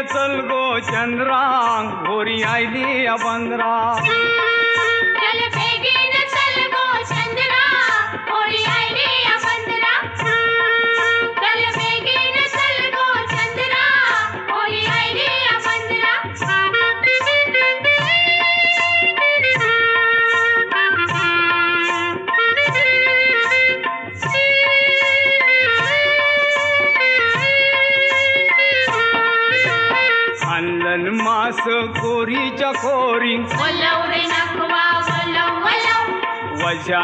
चल गो चंद्रा गोरी आयली बंदरा चल बेगीन चल गो चंद्रा होळी आयली बंदरा चल बेगीन चल गो चंद्रा होळी आयली बंदरा आणलन मास गोरीच्या खोरी वलव रे नखवा वलव वलव वजा